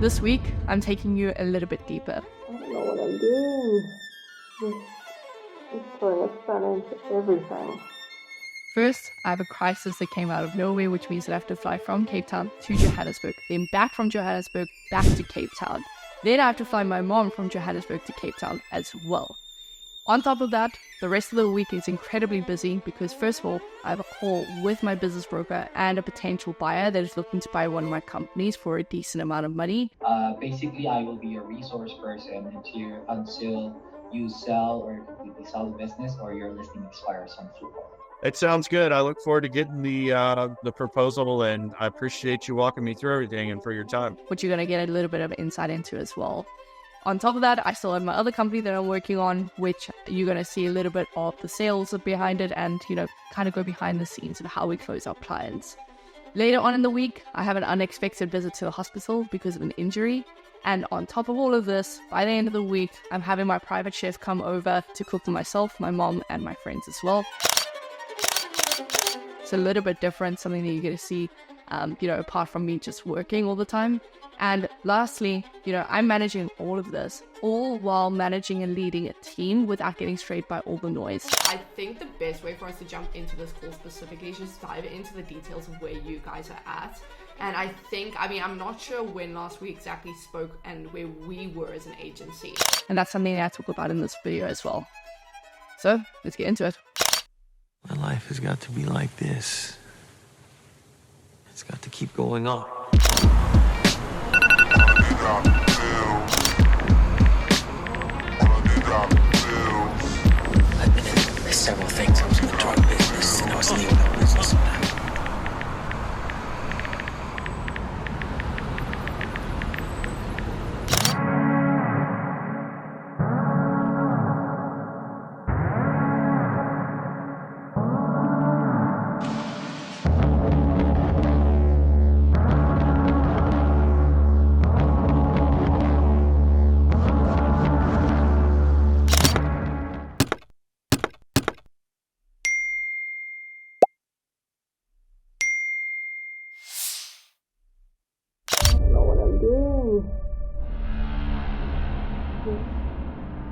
This week, I'm taking you a little bit deeper. I don't know what I'm doing. It's throwing a spanner into everything. First, I have a crisis that came out of nowhere, which means that I have to fly from Cape Town to Johannesburg, then back from Johannesburg back to Cape Town. Then I have to fly my mom from Johannesburg to Cape Town as well. On top of that, the rest of the week is incredibly busy because first of all, I have a call with my business broker and a potential buyer that is looking to buy one of my companies for a decent amount of money. Basically, I will be your resource person until you sell or completely sell the business or your listing expires on Flucor. It sounds good. I look forward to getting the proposal, and I appreciate you walking me through everything and for your time. Which you're going to get a little bit of insight into as well. On top of that, I still have my other company that I'm working on, which you're going to see a little bit of the sales behind it and, kind of go behind the scenes of how we close our clients. Later on in the week, I have an unexpected visit to the hospital because of an injury. And on top of all of this, by the end of the week, I'm having my private chef come over to cook for myself, my mom, and my friends as well. It's a little bit different, something that you get to see, apart from me just working all the time. And lastly, I'm managing all of this, all while managing and leading a team without getting strayed by all the noise. I think the best way for us to jump into this call specifically is just dive into the details of where you guys are at. And I'm not sure when last we exactly spoke and where we were as an agency. And that's something that I talk about in this video as well. So let's get into it. My life has got to be like this. It's got to keep going on. I've been in several things. I was in the drug business and I was leaving the business.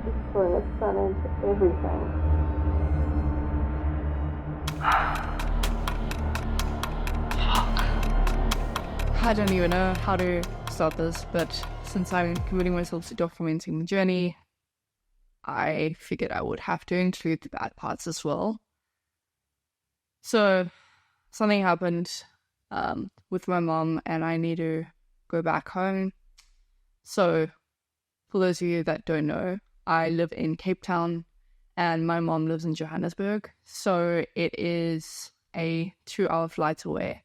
It's throwing a spanner into everything. I don't even know how to start this, but since I'm committing myself to documenting the journey, I figured I would have to include the bad parts as well. So something happened with my mom and I need to go back home. So for those of you that don't know, I live in Cape Town and my mom lives in Johannesburg. So it is a 2-hour flight away.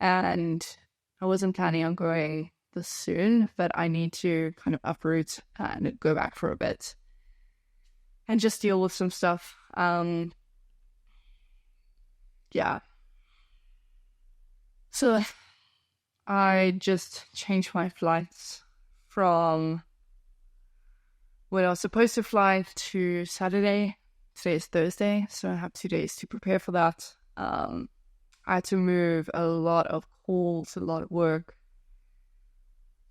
And I wasn't planning on going this soon, but I need to kind of uproot and go back for a bit and just deal with some stuff. Yeah. So I just changed my flights from when I was supposed to fly to Saturday. Today is Thursday, so I have 2 days to prepare for that. I had to move a lot of calls, a lot of work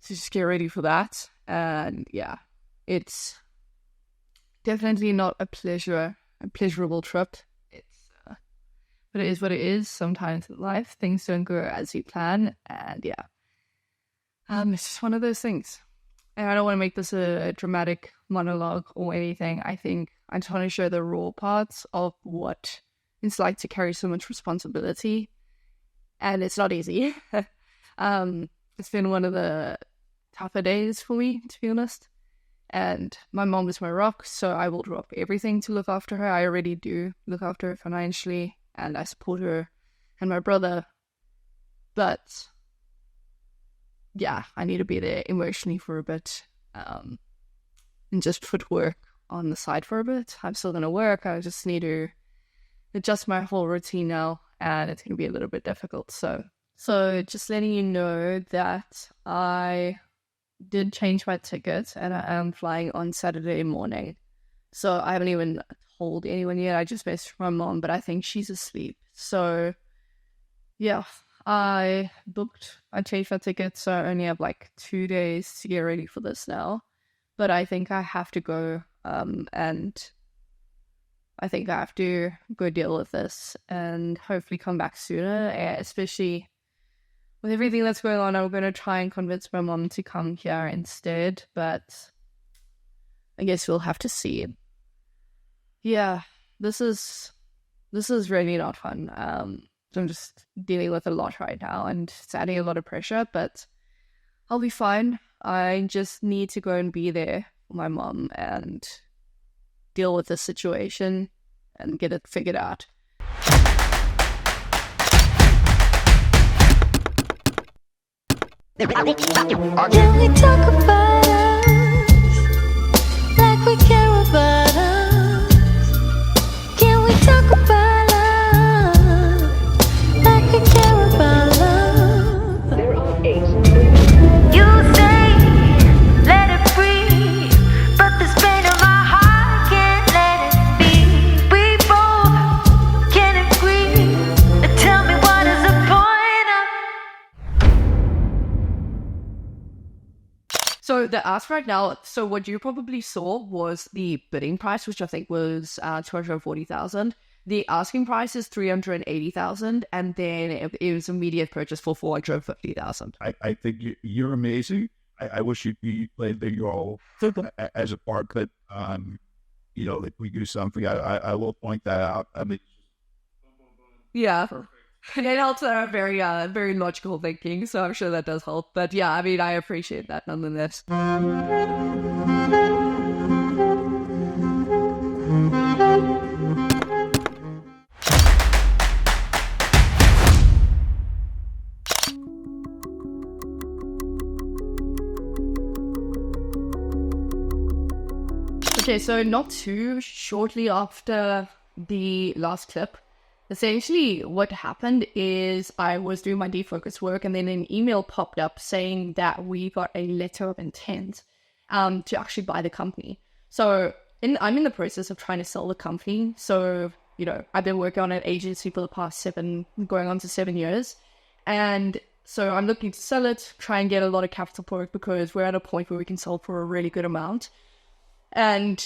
to just get ready for that. And yeah, it's definitely not a pleasurable trip. But it is what it is. Sometimes in life, things don't go as you plan. And yeah, it's just one of those things. And I don't want to make this a dramatic monologue or anything. I think I just want to show the raw parts of what it's like to carry so much responsibility. And it's not easy. It's been one of the tougher days for me, to be honest. And my mom is my rock, so I will drop everything to look after her. I already do look after her financially, and I support her and my brother. But yeah, I need to be there emotionally for a bit, and just put work on the side for a bit. I'm still going to work. I just need to adjust my whole routine now, and it's going to be a little bit difficult. So just letting you know that I did change my ticket and I am flying on Saturday morning. So I haven't even told anyone yet. I just messaged my mom, but I think she's asleep. So yeah, I changed my ticket, so I only have like 2 days to get ready for this now. But I think I have to go, and I think I have to go deal with this and hopefully come back sooner, especially with everything that's going on. I'm going to try and convince my mom to come here instead, but I guess we'll have to see. Yeah, this is really not fun. I'm just dealing with a lot right now, and it's adding a lot of pressure, but I'll be fine. I just need to go and be there for my mom and deal with the situation and get it figured out. Can we talk about us like we care about us? Can we talk about love like we care about love? There are 8. You say let it breathe, but this pain in my heart can't let it be. We both can agree. Tell me what is the point of. So the ask right now, so what you probably saw was the bidding price, which I think was 240,000. The asking price is 380,000, and then it was immediate purchase for 450,000. I think you're amazing. I wish you played big role as a part, but if we do something, I will point that out. I mean, Yeah. It helps that I'm very, very logical thinking, so I'm sure that does help. But yeah, I mean, I appreciate that nonetheless. Okay, so not too shortly after the last clip, essentially what happened is I was doing my defocus work, and then an email popped up saying that we got a letter of intent to actually buy the company. So I'm in the process of trying to sell the company. So, I've been working on an agency for the past going on to 7 years. And so I'm looking to sell it, try and get a lot of capital for it, because we're at a point where we can sell for a really good amount. And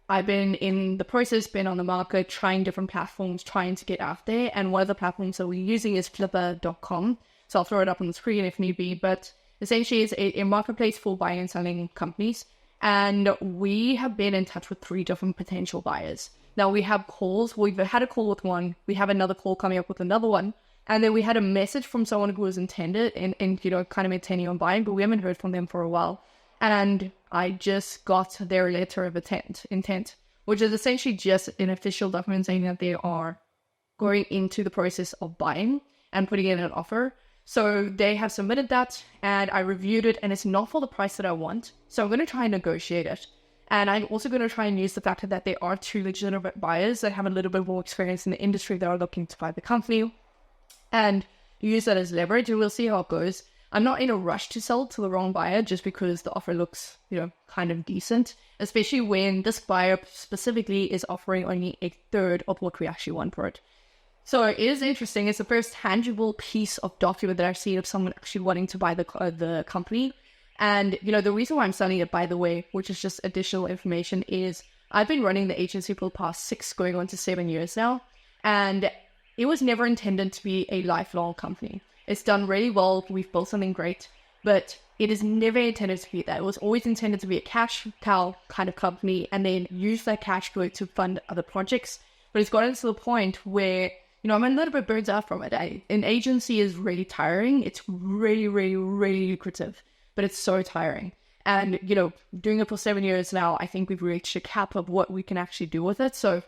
I've been in the process, been on the market, trying different platforms, trying to get out there. And one of the platforms that we're using is flipper.com. So I'll throw it up on the screen if need be. But essentially, it's a marketplace for buying and selling companies. And we have been in touch with 3 different potential buyers. Now we have calls. We've had a call with one. We have another call coming up with another one. And then we had a message from someone who was intended and kind of intending on buying, but we haven't heard from them for a while. And I just got their letter of intent, which is essentially just an official document saying that they are going into the process of buying and putting in an offer. So they have submitted that, and I reviewed it, and it's not for the price that I want. So I'm going to try and negotiate it. And I'm also going to try and use the fact that there are 2 legitimate buyers that have a little bit more experience in the industry that are looking to buy the company, and use that as leverage, and we'll see how it goes. I'm not in a rush to sell to the wrong buyer just because the offer looks, kind of decent, especially when this buyer specifically is offering only 1/3 of what we actually want for it. So it is interesting. It's the first tangible piece of document that I've seen of someone actually wanting to buy the company. And, the reason why I'm selling it, by the way, which is just additional information, is I've been running the agency for the past 6 going on to 7 years now. And it was never intended to be a lifelong company. It's done really well. We've built something great, but it is never intended to be that. It was always intended to be a cash cow kind of company, and then use that cash flow to fund other projects. But it's gotten to the point where, I'm a little bit burnt out from it. An agency is really tiring. It's really, really, really lucrative, but it's so tiring. And, doing it for 7 years now, I think we've reached a cap of what we can actually do with it. So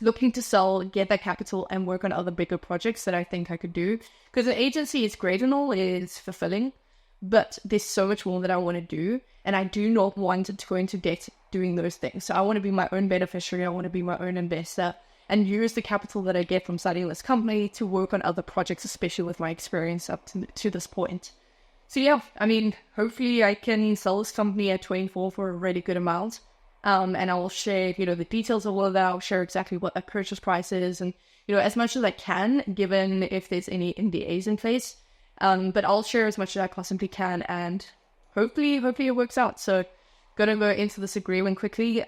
looking to sell, get that capital, and work on other bigger projects that I think I could do. Because an agency is great and all, it is fulfilling, but there's so much more that I want to do, and I do not want to go into debt doing those things. So I want to be my own beneficiary, I want to be my own investor, and use the capital that I get from starting this company to work on other projects, especially with my experience up to this point. So yeah, hopefully I can sell this company at 24 for a really good amount. And I will share, the details of all of that. I'll share exactly what that purchase price is and, as much as I can, given if there's any NDAs in place. But I'll share as much as I possibly can, and hopefully it works out. So gonna go into this agreement quickly,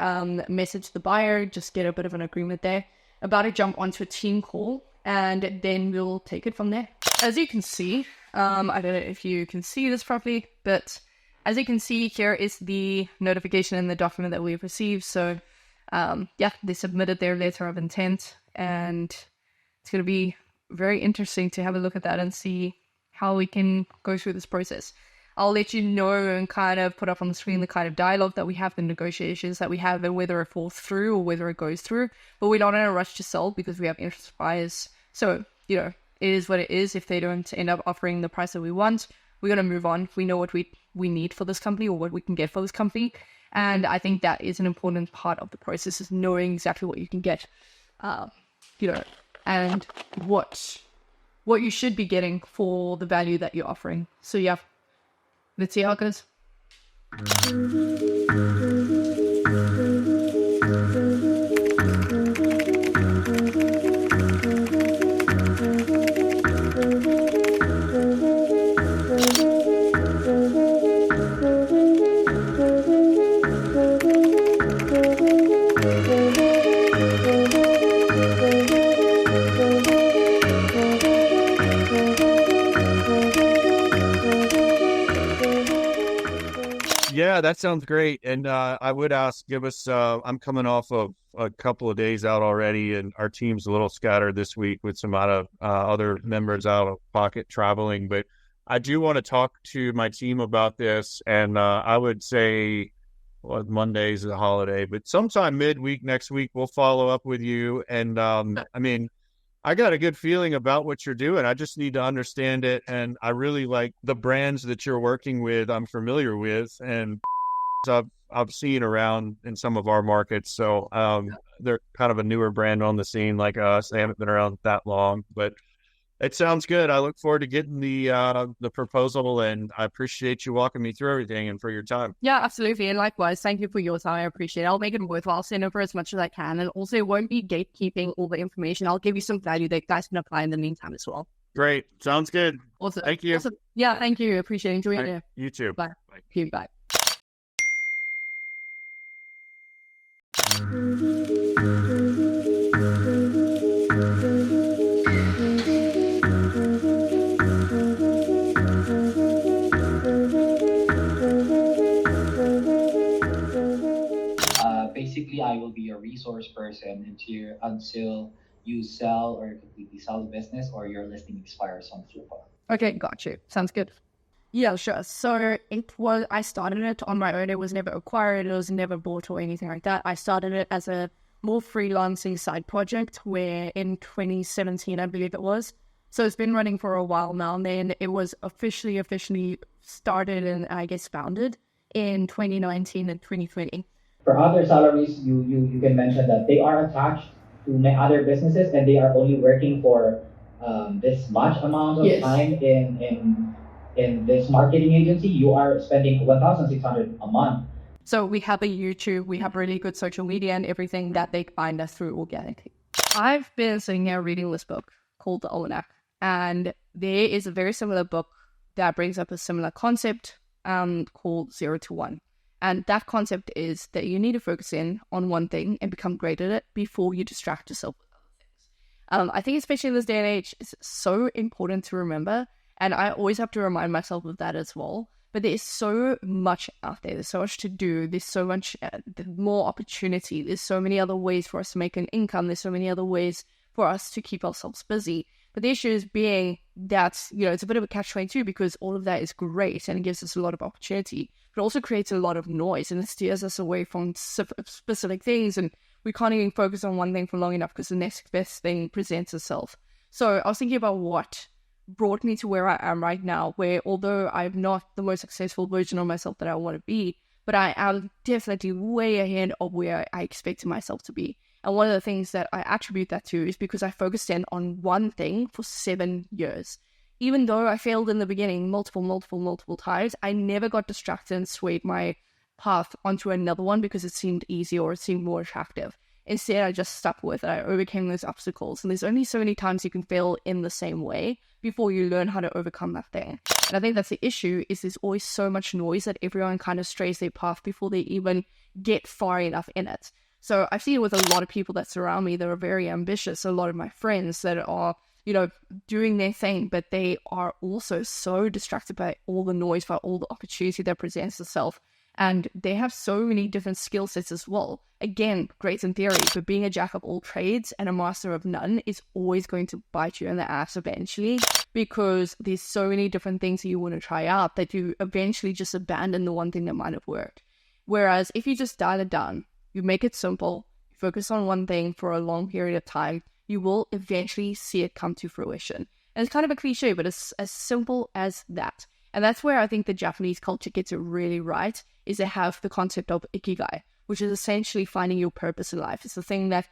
message the buyer, just get a bit of an agreement there. About to jump onto a team call, and then we'll take it from there. As you can see, I don't know if you can see this properly, but as you can see, here is the notification and the document that we've received. So they submitted their letter of intent, and it's going to be very interesting to have a look at that and see how we can go through this process. I'll let you know and kind of put up on the screen the kind of dialogue that we have, the negotiations that we have, and whether it falls through or whether it goes through. But we're not in a rush to sell because we have interest buyers. So, it is what it is. If they don't end up offering the price that we want, we're going to move on. We know what we need for this company or what we can get for this company. And I think that is an important part of the process, is knowing exactly what you can get, and what you should be getting for the value that you're offering. So yeah, let's see how it goes. Yeah, that sounds great. And I would ask, give us, I'm coming off of a couple of days out already, and our team's a little scattered this week with some other members out of pocket traveling. But I do want to talk to my team about this. And I would say, well, Monday's a holiday, but sometime midweek next week, we'll follow up with you. And I got a good feeling about what you're doing. I just need to understand it. And I really like the brands that you're working with. I'm familiar with, and I've seen around in some of our markets. So they're kind of a newer brand on the scene like us. They haven't been around that long, but it sounds good. I look forward to getting the proposal, and I appreciate you walking me through everything and for your time. Yeah, absolutely. And likewise, thank you for your time. I appreciate it. I'll make it worthwhile. I'll send over as much as I can. And also, it won't be gatekeeping all the information. I'll give you some value that you guys can apply in the meantime as well. Great. Sounds good. Awesome. Thank you. Awesome. Yeah, thank you. Appreciate it. Enjoy your day. You too. Bye. Bye. Bye. Basically, I will be your resource person until you sell or completely sell the business or your listing expires on Flippa. Okay, got you. Sounds good. Yeah, sure. So I started it on my own. It was never acquired. It was never bought or anything like that. I started it as a more freelancing side project where in 2017, I believe it was. So it's been running for a while now. And then it was officially started and I guess founded in 2019 and 2020. For other salaries, you can mention that they are attached to my other businesses and they are only working for this much amount of time in this marketing agency. You are spending $1,600 a month. So we have a YouTube, we have really good social media and everything that they find us through organically. I've been sitting here reading this book called The Almanac, and there is a very similar book that brings up a similar concept called 0 to 1. And that concept is that you need to focus in on one thing and become great at it before you distract yourself with other things. I think especially in this day and age, it's so important to remember. And I always have to remind myself of that as well. But there's so much out there. There's so much to do. There's so much more opportunity. There's so many other ways for us to make an income. There's so many other ways for us to keep ourselves busy. But the issue is being that, it's a bit of a catch-22 because all of that is great and it gives us a lot of opportunity. But it also creates a lot of noise and it steers us away from specific things. And we can't even focus on one thing for long enough because the next best thing presents itself. So I was thinking about what brought me to where I am right now, where although I'm not the most successful version of myself that I want to be, but I am definitely way ahead of where I expected myself to be. And one of the things that I attribute that to is because I focused in on one thing for 7 years. Even though I failed in the beginning multiple times, I never got distracted and swayed my path onto another one because it seemed easier or it seemed more attractive. Instead, I just stuck with it. I overcame those obstacles. And there's only so many times you can fail in the same way before you learn how to overcome that thing. And I think that's the issue, is there's always so much noise that everyone kind of strays their path before they even get far enough in it. So I've seen it with a lot of people that surround me that are very ambitious, a lot of my friends that are, doing their thing, but they are also so distracted by all the noise, by all the opportunity that presents itself. And they have so many different skill sets as well. Again, great in theory, but being a jack of all trades and a master of none is always going to bite you in the ass eventually, because there's so many different things that you want to try out that you eventually just abandon the one thing that might have worked. Whereas if you just dial it down, you make it simple, you focus on one thing for a long period of time, you will eventually see it come to fruition. And it's kind of a cliche, but it's as simple as that. And that's where I think the Japanese culture gets it really right, is they have the concept of ikigai, which is essentially finding your purpose in life. It's the thing that,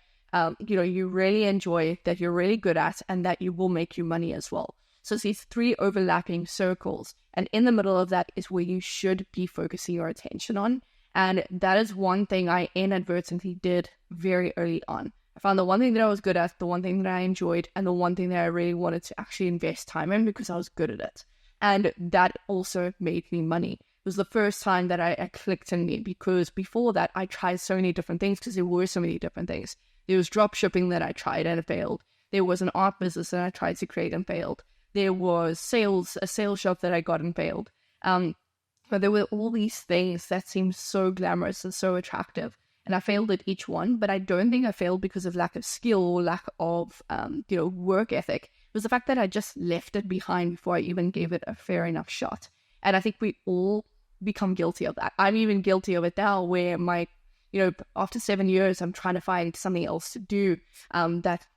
you really enjoy, that you're really good at, and that you will make you money as well. So it's these three overlapping circles. And in the middle of that is where you should be focusing your attention on. And that is one thing I inadvertently did very early on. I found the one thing that I was good at, the one thing that I enjoyed, and the one thing that I really wanted to actually invest time in because I was good at it. And that also made me money. It was the first time that I clicked in me, because before that, I tried so many different things because there were so many different things. There was drop shipping that I tried and it failed. There was an art business that I tried to create and failed. There was a sales shop that I got and failed. But there were all these things that seemed so glamorous and so attractive. And I failed at each one, but I don't think I failed because of lack of skill or lack of, work ethic. It was the fact that I just left it behind before I even gave it a fair enough shot. And I think we all become guilty of that. I'm even guilty of it now, where after 7 years, I'm trying to find something else to do that,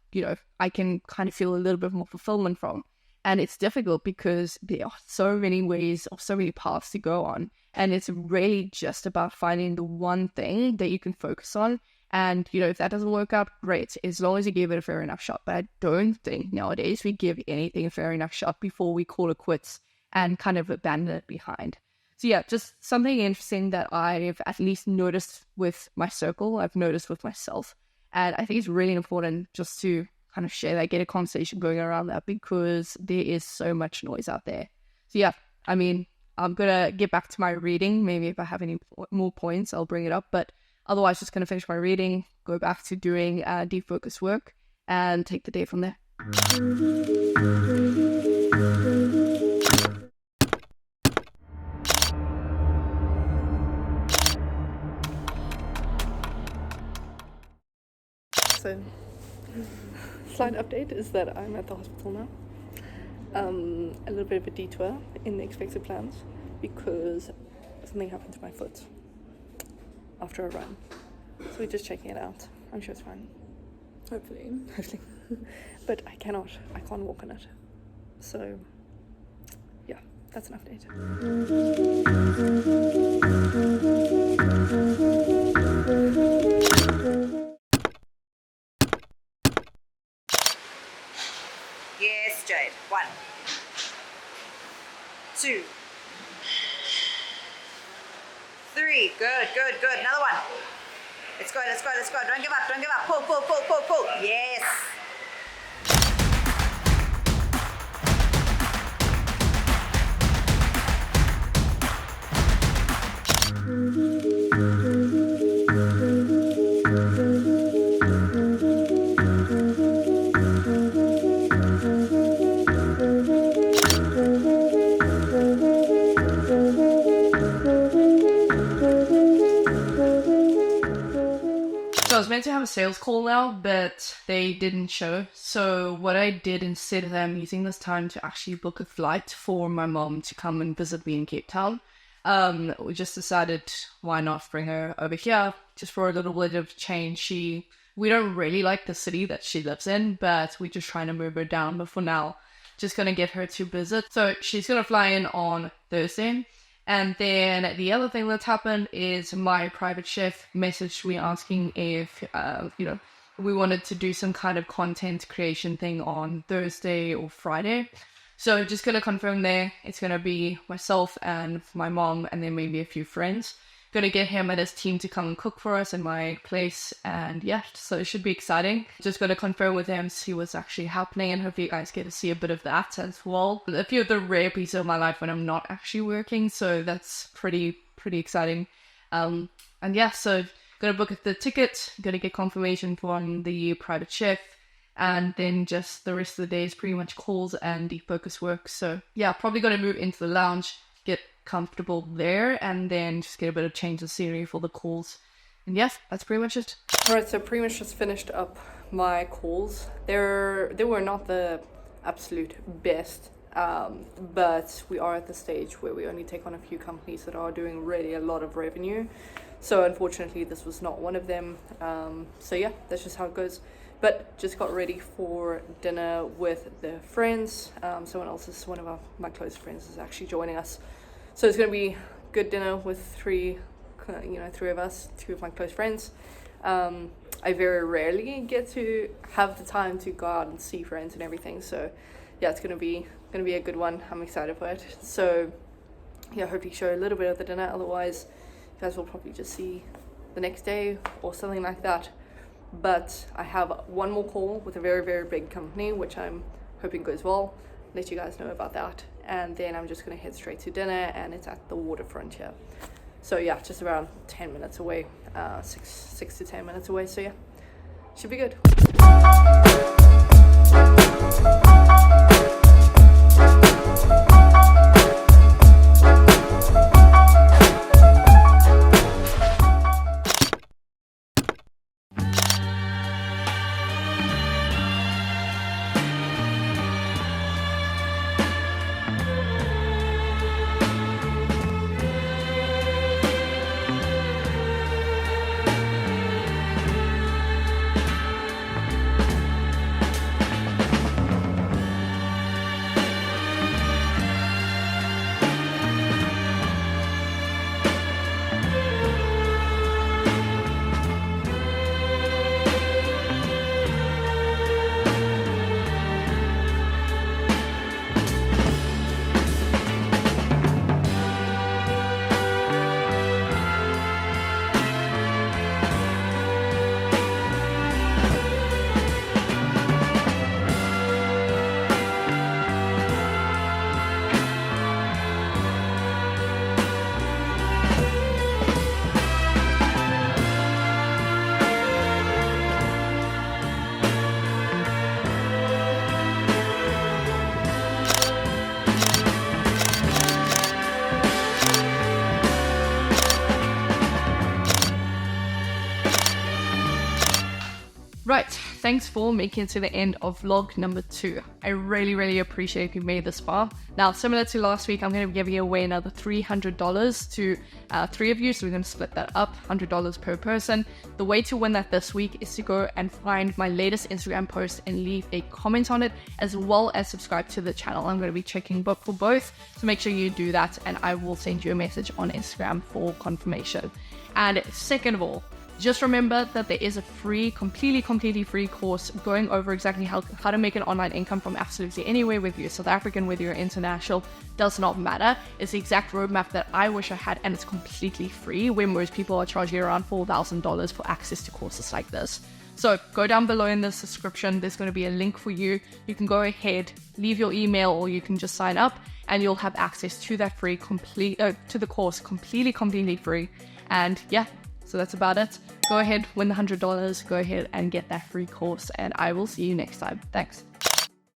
I can kind of feel a little bit more fulfillment from. And it's difficult because there are so many ways or so many paths to go on. And it's really just about finding the one thing that you can focus on. And, if that doesn't work out, great, as long as you give it a fair enough shot. But I don't think nowadays we give anything a fair enough shot before we call it quits and kind of abandon it behind. So yeah, just something interesting that I've at least noticed with my circle, I've noticed with myself. And I think it's really important just to kind of share that, get a conversation going around that, because there is so much noise out there. So yeah, I'm going to get back to my reading. Maybe if I have any more points, I'll bring it up. But otherwise, just going to finish my reading, go back to doing deep focus work, and take the day from there. So, slight update is that I'm at the hospital now. A little bit of a detour in the expected plans because something happened to my foot after a run. So we're just checking it out. I'm sure it's fine. Hopefully. But I can't walk on it. So, yeah, that's an update. Yes, Jayde. 1, 2, 3. Good. Another one. Let's go. Don't give up. Pull. Yes. I was meant to have a sales call now, but they didn't show. So what I did instead of them using this time to actually book a flight for my mom to come and visit me in Cape Town, we just decided why not bring her over here just for a little bit of change. We don't really like the city that she lives in, but we're just trying to move her down. But for now, just going to get her to visit. So she's going to fly in on Thursday. And then the other thing that's happened is my private chef messaged me asking if, we wanted to do some kind of content creation thing on Thursday or Friday. So just going to confirm there, it's going to be myself and my mom and then maybe a few friends. gonna get him and his team to come and cook for us in my place, and yeah, so it should be exciting. Just gonna confirm with him, see what's actually happening, and hopefully you guys get to see a bit of that as well. A few of the rare pieces of my life when I'm not actually working, so that's pretty exciting. And yeah, so gonna book the ticket, gonna get confirmation from the private chef, and then just the rest of the day is pretty much calls and deep focus work. So yeah, probably gonna move into the lounge, get comfortable there, and then just get a bit of change of scenery for the calls. And yes, that's pretty much it. Alright, so pretty much just finished up my calls. They were not the absolute best, but we are at the stage where we only take on a few companies that are doing really a lot of revenue. So unfortunately this was not one of them. So yeah, that's just how it goes. But just got ready for dinner with the friends. One of my close friends is actually joining us. So it's going to be good dinner with three of us, two of my close friends. I very rarely get to have the time to go out and see friends and everything. So yeah, it's going to be a good one. I'm excited for it. So yeah, hopefully show a little bit of the dinner. Otherwise, you guys will probably just see the next day or something like that. But I have one more call with a very, very big company, which I'm hoping goes well. Let you guys know about that. And then I'm just going to head straight to dinner, and it's at the waterfront here. So yeah, just around 10 minutes away, 6 to 10 minutes away. So yeah, should be good. Right, thanks for making it to the end of vlog number 2. I really appreciate if you made this far. Now, similar to last week, I'm going to be giving away another $300 to 3 of you, so we're going to split that up, $100 per person. The way to win that this week is to go and find my latest Instagram post and leave a comment on it, as well as subscribe to the channel. I'm going to be checking for both, so make sure you do that, and I will send you a message on Instagram for confirmation. And second of all, just remember that there is a free, completely free course going over exactly how to make an online income from absolutely anywhere, whether you're South African, whether you're international, does not matter. It's the exact roadmap that I wish I had, and it's completely free, where most people are charging around $4,000 for access to courses like this. So go down below in the description, there's going to be a link for you. You can go ahead, leave your email, or you can just sign up, and you'll have access to that free, to the course completely free. And yeah, so that's about it. Go ahead, win the $100, go ahead and get that free course, and I will see you next time. Thanks.